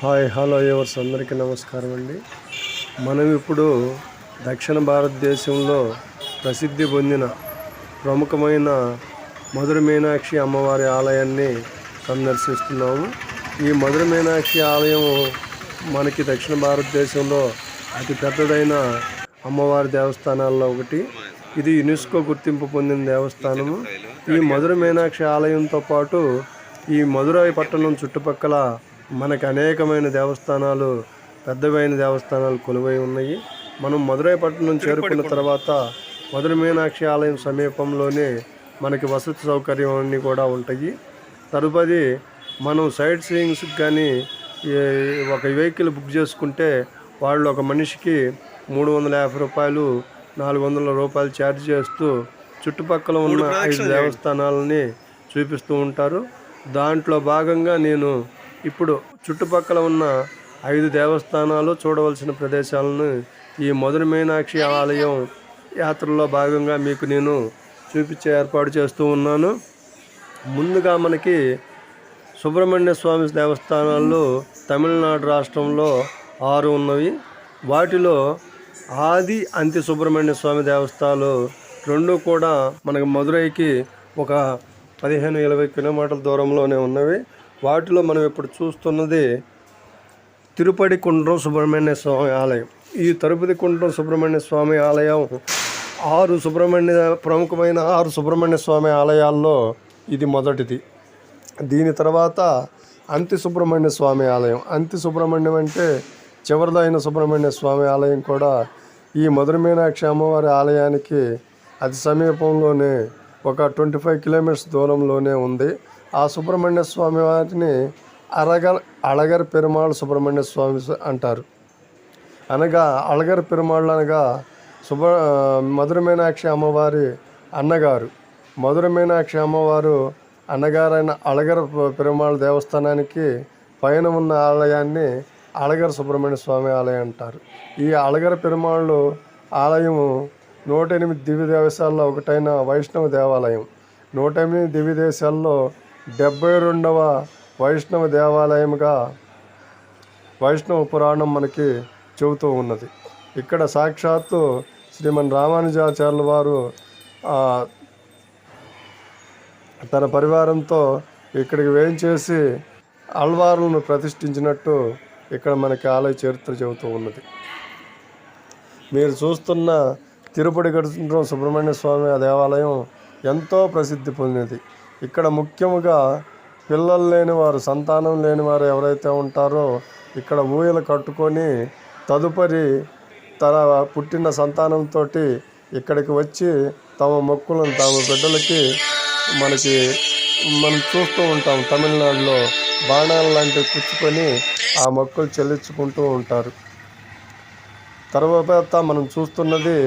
Hi hello ఎవర్స్ అందరికీ నమస్కారం అండి. మనం ఇప్పుడు దక్షిణ భారతదేశంలో ప్రసిద్ధి పొందిన ప్రముఖమైన మధుర మీనాక్షి అమ్మవారి ఆలయాన్ని సందర్శిస్తున్నాము. ఈ మధుర మీనాక్షి ఆలయం మనకి దక్షిణ భారతదేశంలో అతి పెద్దదైన అమ్మవారి దేవస్థానాల్లో ఒకటి. ఇది యునెస్కో గుర్తింపు పొందిన దేవస్థానము. ఈ మధుర మీనాక్షి ఆలయంతో పాటు ఈ మధురై పట్టణం చుట్టుపక్కల మనకు అనేకమైన దేవస్థానాలు, పెద్దవైన దేవస్థానాలు కొలువై ఉన్నాయి. మనం మధురై పట్టణం చేరుకున్న తర్వాత మధుర మీనాక్షి ఆలయం సమీపంలోనే మనకి వసతి సౌకర్యం అన్నీ కూడా ఉంటాయి. తదుపరి మనం సైట్ సీయింగ్స్కి కానీ ఒక వెహికల్ బుక్ చేసుకుంటే వాళ్ళు ఒక మనిషికి 350 రూపాయలు, 400 రూపాయలు ఛార్జ్ చేస్తూ చుట్టుపక్కల ఉన్న 5 దేవస్థానాలని చూపిస్తూ ఉంటారు. దాంట్లో భాగంగా నేను ఇప్పుడు చుట్టుపక్కల ఉన్న 5 దేవస్థానాలు చూడవలసిన ప్రదేశాలను ఈ మధుర మీనాక్షి ఆలయం యాత్రలో భాగంగా మీకు నేను చూపించే ఏర్పాటు చేస్తూ ఉన్నాను. ముందుగా మనకి సుబ్రహ్మణ్య స్వామి దేవస్థానాలు తమిళనాడు రాష్ట్రంలో 6 ఉన్నవి. వాటిలో ఆది అంత్య సుబ్రహ్మణ్య స్వామి దేవస్థానాలు 2 కూడా మనకు మధురైకి ఒక 15-20 కిలోమీటర్ల దూరంలోనే ఉన్నవి. వాటిలో మనం ఇప్పుడు చూస్తున్నది తిరుపతి కుండ్రం సుబ్రహ్మణ్య స్వామి ఆలయం. ఈ తిరుపతి కుండ్రం సుబ్రహ్మణ్య స్వామి ఆలయం ప్రముఖమైన 6 సుబ్రహ్మణ్య స్వామి ఆలయాల్లో ఇది మొదటిది. దీని తర్వాత అంత్య సుబ్రహ్మణ్య స్వామి ఆలయం. అంత్య సుబ్రహ్మణ్యం అంటే చివరిదైన సుబ్రహ్మణ్య స్వామి ఆలయం కూడా ఈ మధుర మీనాక్షి అమ్మవారి ఆలయానికి అతి సమీపంలోనే ఒక 25 కిలోమీటర్స్ దూరంలోనే ఉంది. ఆ సుబ్రహ్మణ్య స్వామి వారిని అళగర్ పెరుమాళ్ సుబ్రహ్మణ్య స్వామి అంటారు. అనగా అళగర్ పెరుమాళ్ అనగా మధుర మీనాక్షి అమ్మవారి అన్నగారు. మధుర మీనాక్షి అమ్మవారు అన్నగారైన అళగర్ పెరుమాళ్ దేవస్థానానికి పైన ఉన్న ఆలయాన్ని అళగర్ సుబ్రహ్మణ్య స్వామి ఆలయం అంటారు. ఈ అళగర్ పెరుమాళ్ళు ఆలయము 108 దివ్య దేవస్థానాల్లో ఒకటైన వైష్ణవ దేవాలయం. 108 దివ్య దేశాల్లో 72వ వైష్ణవ దేవాలయంగా వైష్ణవ పురాణం మనకి చెబుతూ ఉన్నది. ఇక్కడ సాక్షాత్తు శ్రీమన్ రామానుజాచార్యుల వారు తన పరివారంతో ఇక్కడికి వేయించేసి అల్వారులను ప్రతిష్ఠించినట్టు ఇక్కడ మనకి ఆలయ చరిత్ర చెబుతూ ఉన్నది. మీరు చూస్తున్న తిరుపతి కుండ్రం సుబ్రహ్మణ్య స్వామి దేవాలయం ఎంతో ప్రసిద్ధి పొందినది. ఇక్కడ ముఖ్యంగా పిల్లలు లేనివారు, సంతానం లేనివారు ఎవరైతే ఉంటారో ఇక్కడ ఊయలు కట్టుకొని తదుపరి తన పుట్టిన సంతానంతో ఇక్కడికి వచ్చి తమ మొక్కులను తమ బిడ్డలకి మనం చూస్తూ ఉంటాం. తమిళనాడులో బాణాలు లాంటివి పుచ్చుకొని ఆ మొక్కులు చెల్లించుకుంటూ ఉంటారు. తర్వాత మనం చూస్తున్నది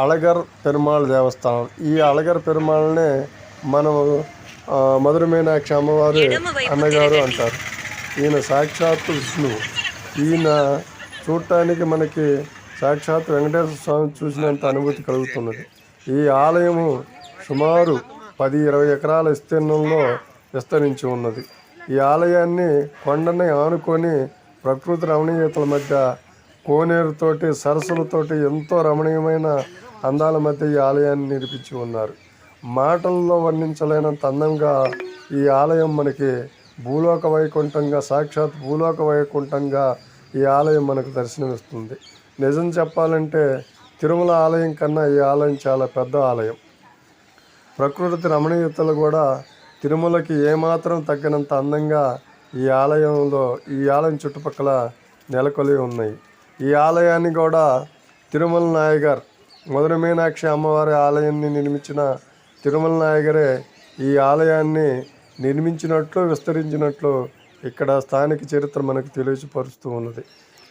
అళగర్ పెరుమాళ్ దేవస్థానం. ఈ అళగర్ పెరుమాళ్ళనే మనం మధుర మీనాక్షి అమ్మవారు అన్నగారు అంటారు. ఈయన సాక్షాత్తు విష్ణువు. ఈయన చూడటానికి మనకి సాక్షాత్ వెంకటేశ్వర స్వామి చూసినంత అనుభూతి కలుగుతున్నది. ఈ ఆలయము సుమారు 10-20 ఎకరాల విస్తీర్ణంలో విస్తరించి ఉన్నది. ఈ ఆలయాన్ని కొండని ఆనుకొని ప్రకృతి రమణీయతల మధ్య కోనేరుతోటి, సరస్సులతోటి ఎంతో రమణీయమైన అందాల మధ్య ఈ ఆలయాన్ని నిర్మించి ఉన్నారు. మాటల్లో వర్ణించలేనంత అందంగా ఈ ఆలయం మనకి భూలోక వైకుంఠంగా, సాక్షాత్ భూలోక వైకుంఠంగా ఈ ఆలయం మనకు దర్శనమిస్తుంది. నిజం చెప్పాలంటే తిరుమల ఆలయం కన్నా ఈ ఆలయం చాలా పెద్ద ఆలయం. ప్రకృతి రమణీయతలు కూడా తిరుమలకి ఏమాత్రం తగ్గినంత అందంగా ఈ ఆలయం చుట్టుపక్కల నెలకొలి ఉన్నాయి. ఈ ఆలయాన్ని కూడా తిరుమల నాయగర్, మధుర మీనాక్షి అమ్మవారి ఆలయాన్ని నిర్మించిన తిరుమల నాయగరే ఈ ఆలయాన్ని నిర్మించినట్లు, విస్తరించినట్లు ఇక్కడ స్థానిక చరిత్ర మనకు తెలియపరుస్తూ ఉన్నది.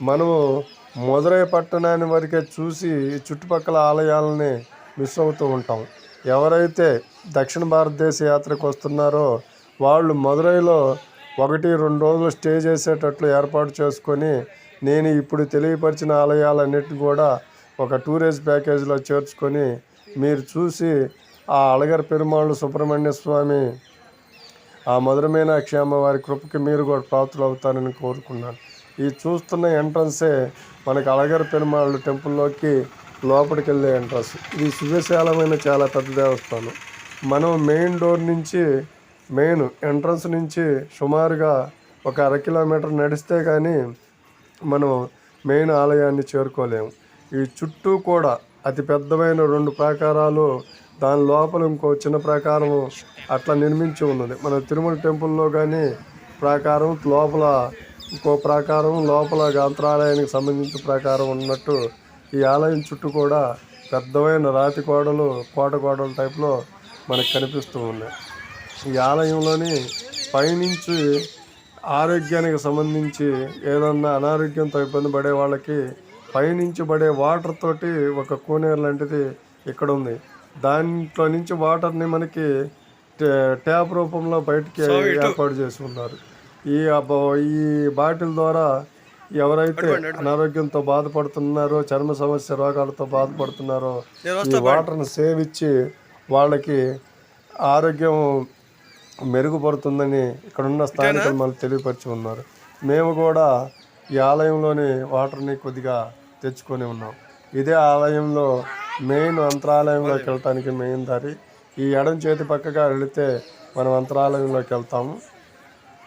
మనము మధురై పట్టణాన్ని వరకే చూసి చుట్టుపక్కల ఆలయాలని మిస్ అవుతూ ఉంటాం. ఎవరైతే దక్షిణ భారతదేశ యాత్రకు వస్తున్నారో వాళ్ళు మధురైలో 1-2 రోజులు స్టే చేసేటట్లు ఏర్పాటు చేసుకొని నేను ఇప్పుడు తెలియపరిచిన ఆలయాలన్నిటిని కూడా ఒక టూరేజ్ ప్యాకేజీలో చేర్చుకొని మీరు చూసి ఆ అళగర్ పెరుమాళ్ సుబ్రహ్మణ్య స్వామి ఆ మధుర మీనాక్షి అమ్మవారి కృపకి మీరు కూడా పాత్రలు అవుతారని కోరుకున్నాను. ఈ చూస్తున్న ఎంట్రన్సే మనకి అళగర్ పెరుమాళ్ టెంపుల్లోకి లోపలికి వెళ్ళే ఎంట్రన్స్. ఇది సువిశాలమైన చాలా పెద్ద దేవస్థానం. మనం మెయిన్ డోర్ నుంచి మెయిన్ ఎంట్రన్స్ నుంచి సుమారుగా ఒక 1/2 కిలోమీటర్ నడిస్తే కానీ మనం మెయిన్ ఆలయాన్ని చేరుకోలేము. ఈ చుట్టూ కూడా అతి పెద్దమైన 2 ప్రాకారాలు, దాని లోపల ఇంకో చిన్న ప్రాకారం అట్లా నిర్మించి ఉన్నది. మన తిరుమల టెంపుల్లో కానీ ప్రాకారం లోపల ఇంకో ప్రాకారం, లోపల గాంత్రాలయానికి సంబంధించిన ప్రాకారం ఉన్నట్టు ఈ ఆలయం చుట్టూ కూడా పెద్దమైన రాతి కోటగోడల టైప్లో మనకు కనిపిస్తూ ఉన్నాయి. ఈ ఆలయంలోని పైనుంచి ఆరోగ్యానికి సంబంధించి ఏదన్నా అనారోగ్యంతో ఇబ్బంది పడే వాళ్ళకి పైనుంచి పడే వాటర్ తోటి ఒక కోనేరు లాంటిది ఇక్కడ ఉంది. దాంట్లో నుంచి వాటర్ని మనకి ట్యాప్ రూపంలో బయటికి ఏర్పాటు చేసి ఉన్నారు. ఈ బాటిల్ ద్వారా ఎవరైతే అనారోగ్యంతో బాధపడుతున్నారో, చర్మ సమస్య రోగాలతో బాధపడుతున్నారో ఈ వాటర్ను సేవించి వాళ్ళకి ఆరోగ్యం మెరుగుపడుతుందని ఇక్కడున్న స్థానికులు మనకు తెలియపరిచి ఉన్నారు. మేము కూడా ఈ ఆలయంలోని వాటర్ని కొద్దిగా తెచ్చుకొని ఉన్నాం. ఇదే ఆలయంలో మెయిన్ అంతరాలయంలోకి వెళ్ళటానికి మెయిన్ దారి. ఈ ఎడం చేతి పక్కగా వెళితే మనం అంతరాలయంలోకి వెళ్తాము.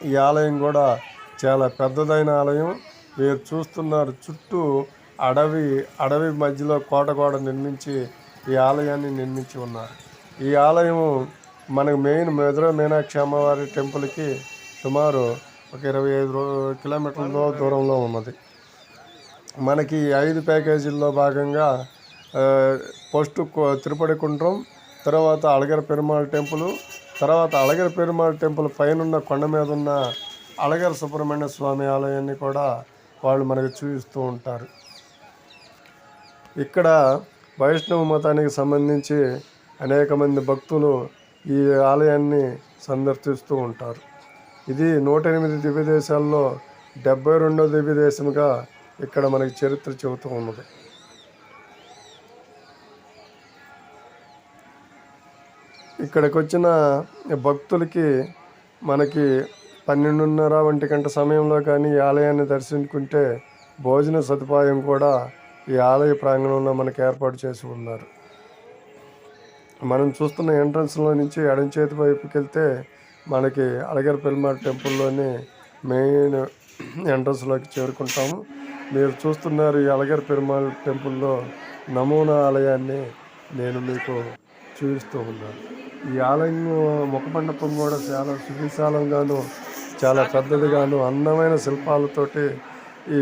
ఈ ఆలయం కూడా చాలా పెద్దదైన ఆలయం. మీరు చూస్తున్నారు, చుట్టూ అడవి మధ్యలో కోటగోడ నిర్మించి ఈ ఆలయాన్ని నిర్మించి ఉన్నారు. ఈ ఆలయం మనకు మెయిన్ మధుర మీనాక్షి అమ్మవారి టెంపుల్కి సుమారు ఒక 25 కిలోమీటర్ల దూరంలో ఉన్నది. మనకి 5 ప్యాకేజీల్లో భాగంగా ఫస్ట్ తిరుపతి కుండ్రం, తర్వాత అళగర్ పెరుమాళ్ టెంపుల్, తర్వాత అళగర్ పెరుమాళ్ టెంపుల్ పైన కొండ మీద ఉన్న అళగర్ సుబ్రహ్మణ్య స్వామి ఆలయాన్ని కూడా వాళ్ళు మనకు చూపిస్తూ ఉంటారు. ఇక్కడ వైష్ణవ మతానికి సంబంధించి అనేక మంది భక్తులు ఈ ఆలయాన్ని సందర్శిస్తూ ఉంటారు. ఇది 108 దివ్య దేశాల్లో 72వ దివ్య దేశంగా ఇక్కడ మనకి చరిత్ర చెబుతూ ఉన్నది. ఇక్కడికి వచ్చిన భక్తులకి మనకి 12:30 1 గంట సమయంలో కానీ ఈ ఆలయాన్ని దర్శించుకుంటే భోజన సదుపాయం కూడా ఈ ఆలయ ప్రాంగణంలో మనకు ఏర్పాటు చేసి ఉన్నారు. మనం చూస్తున్న ఎంట్రన్స్లో నుంచి ఎడం చేతి వైపుకి వెళ్తే మనకి అళగర్ పెరుమాళ్ టెంపుల్లోని మెయిన్ ఎంట్రన్స్లోకి చేరుకుంటాము. మీరు చూస్తున్నారు ఈ అళగర్ పెరుమాళ్ టెంపుల్లో నమూనా ఆలయాన్ని నేను మీకు చూపిస్తూ ఉన్నాను. ఈ ఆలయం ముఖమండపం కూడా చాలా సువిశాలంగాను, చాలా పెద్దదిగాను, అందమైన శిల్పాలతోటి ఈ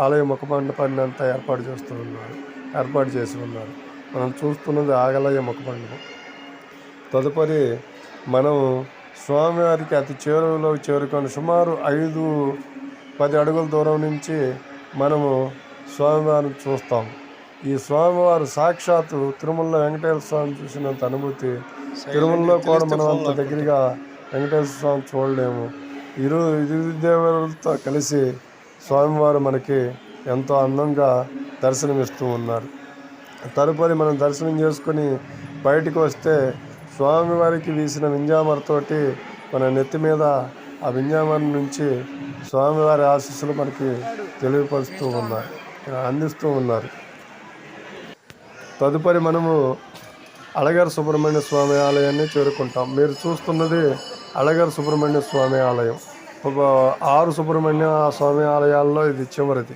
ఆలయ ముఖమండపాన్ని అంతా ఏర్పాటు చేసి ఉన్నారు. మనం చూస్తున్నది ఆగలయ ముఖమండపం. తదుపరి మనం స్వామివారికి అతి చేరువలో చేరుకొని సుమారు 5-10 అడుగుల దూరం నుంచి మనము స్వామివారిని చూస్తాం. ఈ స్వామివారు సాక్షాత్తు తిరుమలలో వెంకటేశ్వర స్వామి చూసినంత అనుభూతి తిరుమలలో కూడా మనం అంత దగ్గరగా వెంకటేశ్వర స్వామి చూడలేము. ఇరు దేవులతో కలిసి స్వామివారు మనకి ఎంతో అందంగా దర్శనమిస్తూ ఉన్నారు. తదుపరి మనం దర్శనం చేసుకుని బయటకు వస్తే స్వామివారికి వీసిన వింజామరతోటి మన నెత్తి మీద ఆ వింజామర నుంచి స్వామివారి ఆశీస్సులు మనకి అందిస్తూ ఉన్నారు. తదుపరి మనము అళగర్ సుబ్రహ్మణ్య స్వామి ఆలయాన్ని చేరుకుంటాం. మీరు చూస్తున్నది అళగర్ సుబ్రహ్మణ్య స్వామి ఆలయం. 6 సుబ్రహ్మణ్య స్వామి ఆలయాల్లో ఇది చివరిది.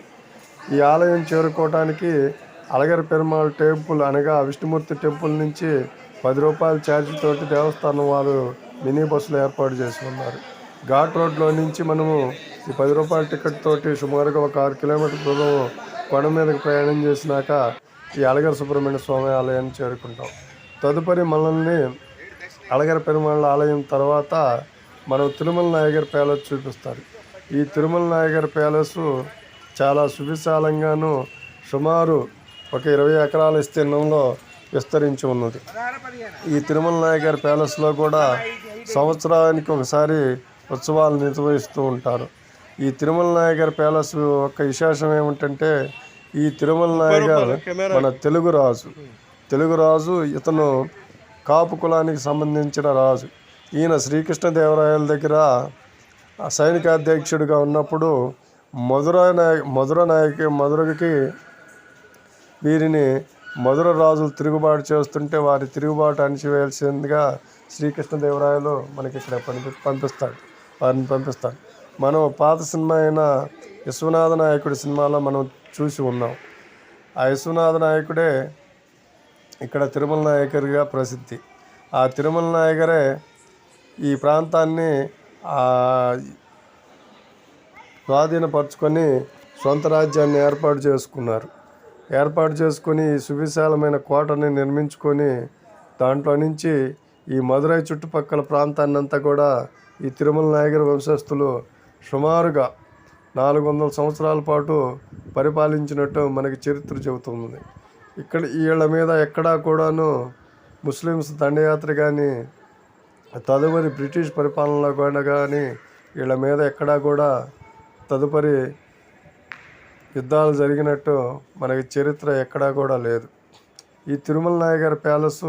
ఈ ఆలయం చేరుకోవటానికి అళగర్ పెరుమాళ్ టెంపుల్ అనగా విష్ణుమూర్తి టెంపుల్ నుంచి 10 రూపాయల ఛార్జీతోటి దేవస్థానం వారు మినీ బస్సులు ఏర్పాటు చేసి ఉన్నారు. ఘాట్ రోడ్లో నుంచి మనము ఈ 10 రూపాయల టికెట్ తోటి సుమారుగా ఒక 6 కిలోమీటర్ల దూరం కొండ మీదకి ప్రయాణం చేసినాక ఈ అళగర్ సుబ్రహ్మణ్య స్వామి ఆలయాన్ని చేరుకుంటాం. తదుపరి మనల్ని అళగర్ పెరుమాళ్ ఆలయం తర్వాత మనం తిరుమల నాయగర్ ప్యాలెస్ చూపిస్తారు. ఈ తిరుమల నాయగర్ ప్యాలెస్ చాలా సువిశాలంగాను సుమారు ఒక 20 ఎకరాల విస్తీర్ణంలో విస్తరించి ఉన్నది. ఈ తిరుమల నాయగర్ ప్యాలెస్లో కూడా సంవత్సరానికి ఒకసారి ఉత్సవాలు నిర్వహిస్తూ ఉంటారు. ఈ తిరుమల నాయగర్ ప్యాలెస్ యొక్క విశేషం ఏమిటంటే ఈ తిరుమల నాయగర్ మన తెలుగు రాజు ఇతను కాపు కులానికి సంబంధించిన రాజు. ఈయన శ్రీకృష్ణదేవరాయల దగ్గర సైనికాధ్యక్షుడిగా ఉన్నప్పుడు మధురకి వీరిని మధుర రాజులు తిరుగుబాటు చేస్తుంటే వారి తిరుగుబాటు అణిచివేయాల్సిందిగా శ్రీకృష్ణదేవరాయలు మనకి ఇక్కడ వారిని పంపిస్తాడు. మనం పాత సినిమా అయిన విశ్వనాథ నాయకుడి సినిమాలో మనం చూసి ఉన్నాం. ఆ విశ్వనాథ నాయకుడే ఇక్కడ తిరుమల నాయకరిగా ప్రసిద్ధి. ఆ తిరుమల నాయకరే ఈ ప్రాంతాన్ని స్వాధీనపరుచుకొని సొంత రాజ్యాన్ని ఏర్పాటు చేసుకొని ఈ సువిశాలమైన కోటని నిర్మించుకొని దాంట్లో నుంచి ఈ మదురై చుట్టుపక్కల ప్రాంతాన్ని అంతా కూడా ఈ తిరుమల నాయకర్ వంశస్థులు సుమారుగా 400 సంవత్సరాల పాటు పరిపాలించినట్టు మనకి చరిత్ర చెబుతుంది. ఇక్కడ వీళ్ళ మీద ఎక్కడా కూడాను ముస్లిమ్స్ దండయాత్ర కానీ తదుపరి బ్రిటిష్ పరిపాలనలో కూడా కానీ వీళ్ళ మీద ఎక్కడా కూడా తదుపరి యుద్ధాలు జరిగినట్టు మనకి చరిత్ర ఎక్కడా కూడా లేదు. ఈ తిరుమల నాయకర్ ప్యాలెస్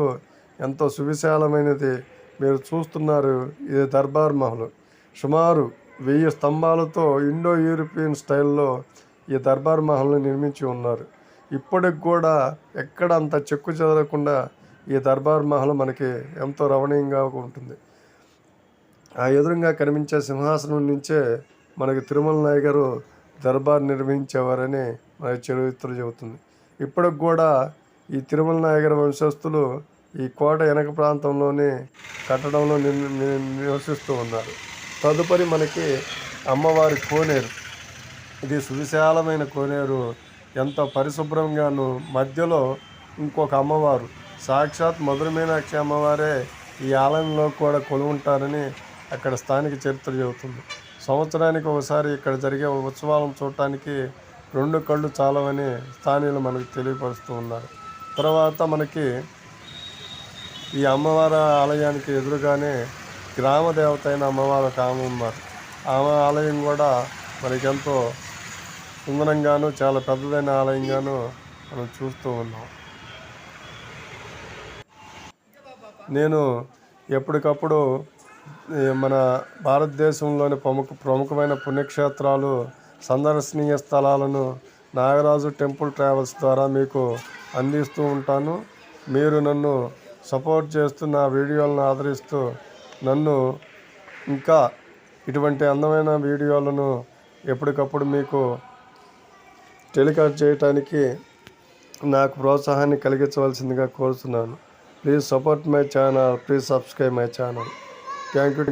ఎంతో సువిశాలమైనది. మీరు చూస్తున్నారు, ఇది దర్బార్ మహల్. సుమారు 1000 స్తంభాలతో ఇండో యూరోపియన్ స్టైల్లో ఈ దర్బార్ మహల్ని నిర్మించి ఉన్నారు. ఇప్పటికి కూడా ఎక్కడ అంత చెక్కు చెదరకుండా ఈ దర్బార్ మహల్ మనకి ఎంతో రమణీయంగా ఉంటుంది. ఆ ఎదురుగా కనిపించే సింహాసనం నుంచే మనకి తిరుమల నాయకరు దర్బార్ నిర్వహించేవారని మన చరిత్ర చెబుతుంది. ఇప్పటికి కూడా ఈ తిరుమల నాయకర్ వంశస్థులు ఈ కోట వెనక ప్రాంతంలోనే కట్టడంలో నివసిస్తూ ఉన్నారు. తదుపరి మనకి అమ్మవారి కోనేరు. ఇది సువిశాలమైన కోనేరు, ఎంతో పరిశుభ్రంగాను. మధ్యలో ఇంకొక అమ్మవారు, సాక్షాత్ మధుర మీనాక్షి అమ్మవారే ఈ ఆలయంలో కూడా కొలువుంటారని అక్కడ స్థానిక చరిత్ర చెబుతుంది. సంవత్సరానికి ఒకసారి ఇక్కడ జరిగే ఉత్సవాలను చూడటానికి 2 కళ్ళు చాలవని స్థానికులు మనకు తెలియపరుస్తూ ఉన్నారు. తర్వాత మనకి ఈ అమ్మవారి ఆలయానికి ఎదురుగానే గ్రామ దేవత అయిన అమ్మవారు ఒక ఆమె ఉన్నారు. ఆమె ఆలయం కూడా మనకెంతో సుందరంగాను చాలా పెద్దదైన ఆలయంగాను మనం చూస్తూ ఉన్నాం. నేను ఎప్పటికప్పుడు మన భారతదేశంలోని ప్రముఖమైన పుణ్యక్షేత్రాలు, సందర్శనీయ స్థలాలను నాగరాజు టెంపుల్ ట్రావెల్స్ ద్వారా మీకు అందిస్తూ ఉంటాను. మీరు నన్ను సపోర్ట్ చేస్తూ నా వీడియోలను ఆదరిస్తూ నన్ను ఇంకా ఇటువంటి అందమైన వీడియోలను ఎప్పటికప్పుడు మీకు టెలికాస్ట్ చేయటానికి నాకు ప్రోత్సాహాన్ని కలిగించవలసిందిగా కోరుతున్నాను. Please support my channel, please subscribe my channel. Thank you.